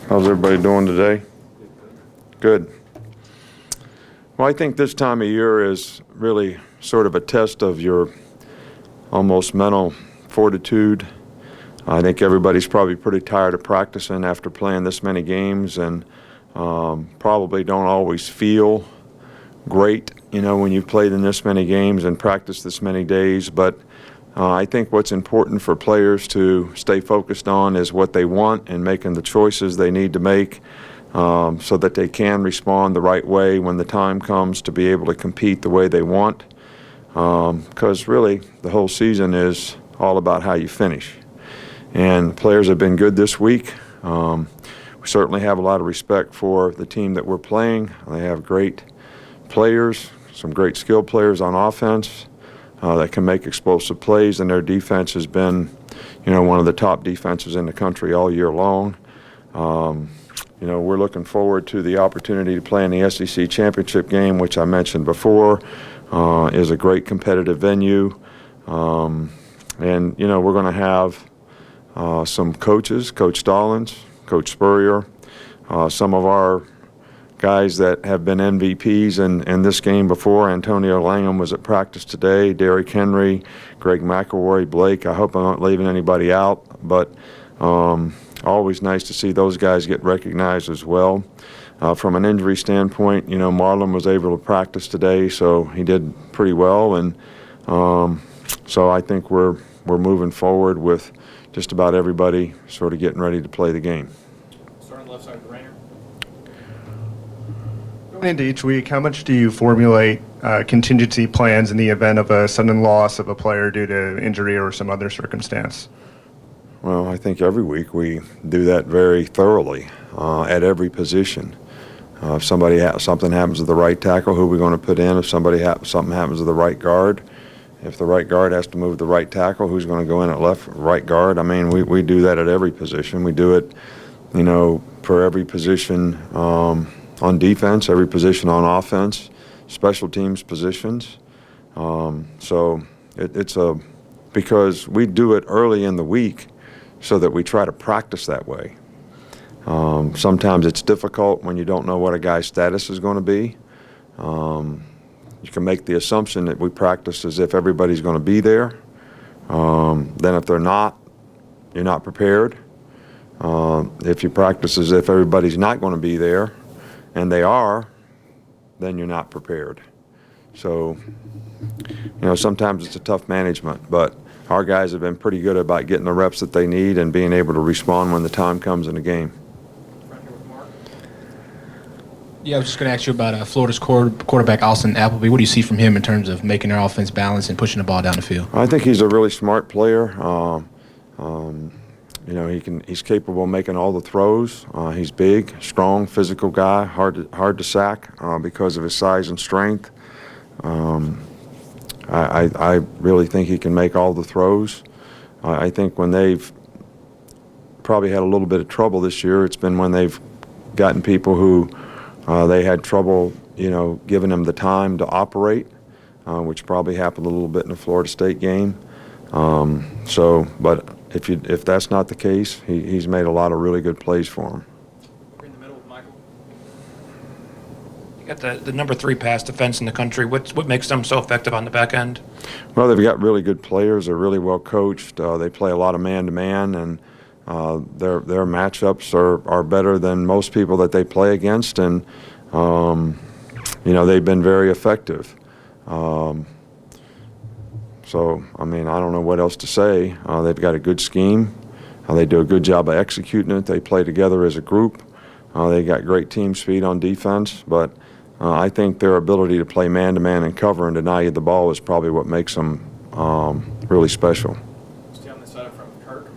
How's everybody doing today? Good. Well, I think this time of year is really sort of a test of your almost mental fortitude. I think everybody's probably pretty tired of practicing after playing this many games, and probably don't always feel great, when you've played in this many games and practiced this many days. But I think what's important for players to stay focused on is what they want and making the choices they need to make so that they can respond the right way when the time comes to be able to compete the way they want. Because really, the whole season is all about how you finish. And the players have been good this week. We certainly have a lot of respect for the team that we're playing. They have great players, some great skilled players on offense that can make explosive plays, and their defense has been, one of the top defenses in the country all year long. We're looking forward to the opportunity to play in the SEC championship game, which I mentioned before, is a great competitive venue. And, we're going to have some coaches, Coach Stallings, Coach Spurrier, some of our guys that have been MVPs in this game before. Antonio Langham was at practice today, Derrick Henry, Greg McElroy, Blake. I hope I'm not leaving anybody out, but always nice to see those guys get recognized as well. From an injury standpoint, Marlon was able to practice today, so he did pretty well. And so I think we're moving forward with just about everybody sort of getting ready to play the game. Start on the left side of the Rainer. Going into each week, how much do you formulate contingency plans in the event of a sudden loss of a player due to injury or some other circumstance? Well, I think every week we do that very thoroughly at every position. If something happens to the right tackle, who are we going to put in? If something happens to the right guard, if the right guard has to move the right tackle, who's going to go in at right guard? I mean, we do that at every position. We do it, for every position on defense, every position on offense, special teams positions. So it's because we do it early in the week so that we try to practice that way. Sometimes it's difficult when you don't know what a guy's status is going to be. You can make the assumption that we practice as if everybody's going to be there. Then if they're not, you're not prepared. If you practice as if everybody's not going to be there, and they are, then you're not prepared. So, sometimes it's a tough management, but our guys have been pretty good about getting the reps that they need and being able to respond when the time comes in the game. Right here with Mark. Yeah, I was just going to ask you about Florida's quarterback, Austin Appleby. What do you see from him in terms of making their offense balance and pushing the ball down the field? I think he's a really smart player. He's capable of making all the throws. He's big, strong, physical guy, hard to sack because of his size and strength. I really think he can make all the throws. I think when they've probably had a little bit of trouble this year, it's been when they've gotten people who they had trouble, giving them the time to operate, which probably happened a little bit in the Florida State game. But if that's not the case, he's made a lot of really good plays for him. We're in the middle with Michael. You got the number 3 pass defense in the country. What makes them so effective on the back end? Well, they've got really good players. They're really well coached. They play a lot of man-to-man, and their matchups are better than most people that they play against, and they've been very effective. So, I don't know what else to say. They've got a good scheme. They do a good job of executing it. They play together as a group. They got great team speed on defense. But I think their ability to play man-to-man and cover and deny you the ball is probably what makes them really special. Stay on this side up front with Kirk.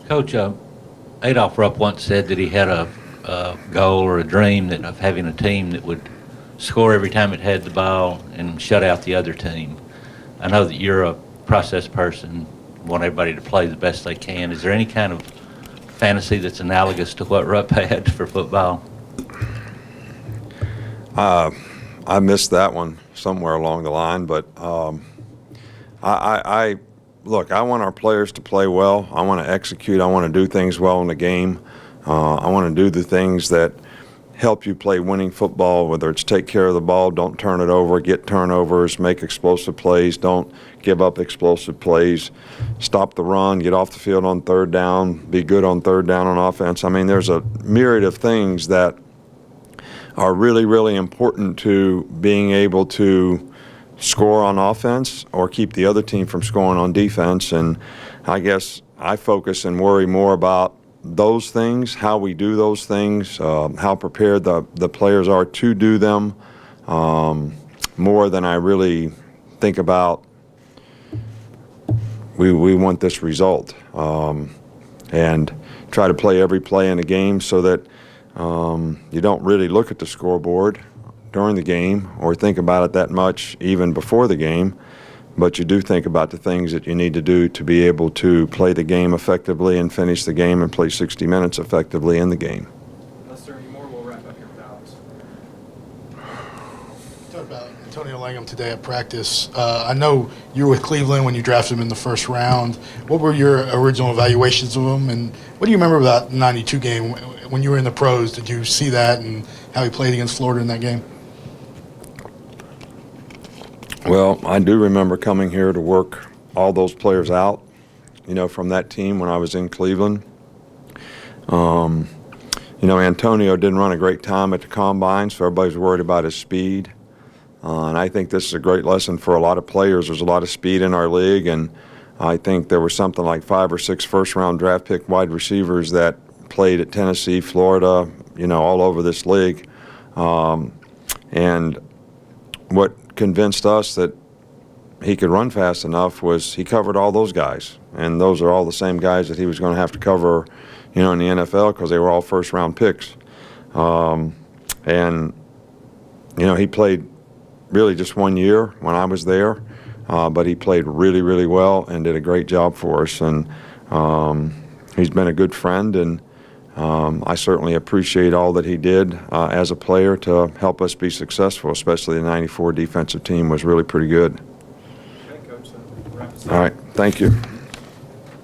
Coach, Adolph Rupp once said that he had a goal or a dream of having a team that would score every time it had the ball and shut out the other team. I know that you're a process person, want everybody to play the best they can. Is there any kind of fantasy that's analogous to what Rupp had for football? I missed that one somewhere along the line, but I look, I want our players to play well. I want to execute. I want to do things well in the game. I want to do the things that help you play winning football, whether it's take care of the ball, don't turn it over, get turnovers, make explosive plays, don't give up explosive plays, stop the run, get off the field on third down, be good on third down on offense. I mean, there's a myriad of things that are really, really important to being able to score on offense or keep the other team from scoring on defense. And I guess I focus and worry more about those things, how we do those things, how prepared the players are to do them, more than I really think about we want this result, and try to play every play in the game so that you don't really look at the scoreboard during the game or think about it that much even before the game, but you do think about the things that you need to do to be able to play the game effectively and finish the game and play 60 minutes effectively in the game. Unless there are any more, we'll wrap up here with Alex. Talk about Antonio Langham today at practice. I know you were with Cleveland when you drafted him in the first round. What were your original evaluations of him, and what do you remember about the 92 game when you were in the pros? Did you see that and how he played against Florida in that game? Well, I do remember coming here to work all those players out, from that team when I was in Cleveland. Antonio didn't run a great time at the combine, so everybody's worried about his speed. And I think this is a great lesson for a lot of players. There's a lot of speed in our league, and I think there were something like 5 or 6 first-round draft pick wide receivers that played at Tennessee, Florida, all over this league. And what convinced us that he could run fast enough was he covered all those guys, and those are all the same guys that he was going to have to cover, in the NFL because they were all first-round picks. And he played really just 1 year when I was there, but he played really, really well and did a great job for us. And he's been a good friend, and I certainly appreciate all that he did as a player to help us be successful, especially the 94 defensive team was really pretty good. Okay, Coach, so wrap us up. All right, thank you.